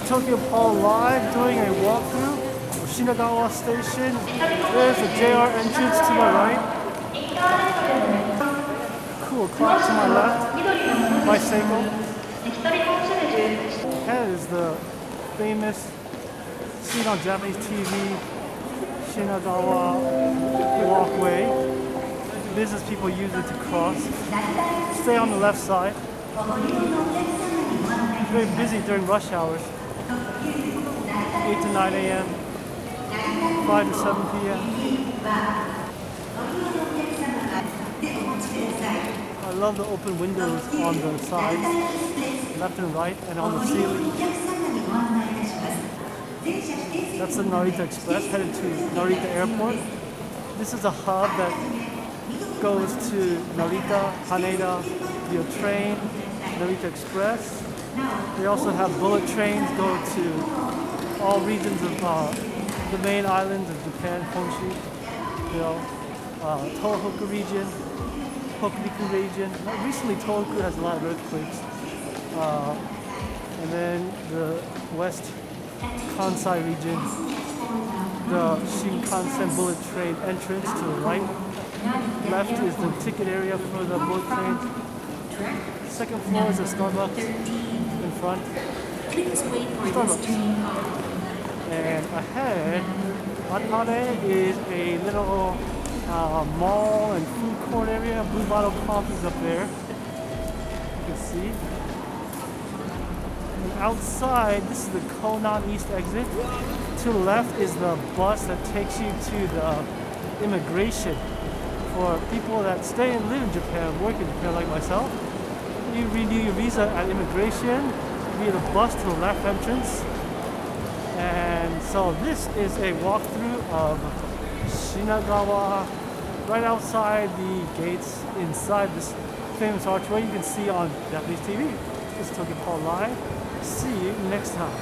TokyoPaul live doing a walkthrough of Shinagawa station. There's the JR entrance to my right. Cool clock to my left. Bicycle. Ahead is the famous, seen on Japanese TV, Shinagawa walkway. Business people use it to cross. Stay on the left side. Very busy during rush hours. 8 to 9 a.m., 5 to 7 p.m. I love the open windows on the sides, left and right, and on the ceiling. That's the Narita Express headed to Narita Airport. This is a hub that goes to Narita, Haneda via train, Narita Express. They also have bullet trains go to all regions of the main islands of Japan, Honshu, Tohoku region, Hokuriku region. Recently, Tohoku has a lot of earthquakes. And then the West Kansai region, the Shinkansen bullet train entrance to the right. Left is the ticket area for the bullet train. Second floor is a Starbucks in front. Starbucks. And ahead, Atare is a little mall and food court area. Blue Bottle Coffee's up there. You can see. And outside, this is the Konan East exit. To the left is the bus that takes you to the immigration. For people that stay and live in Japan, work in Japan like myself, you renew your visa at immigration via the bus to the left entrance. And so this is a walkthrough of Shinagawa right outside the gates inside this famous archway you can see on Japanese TV. This is TokyoPaul Live. See you next time.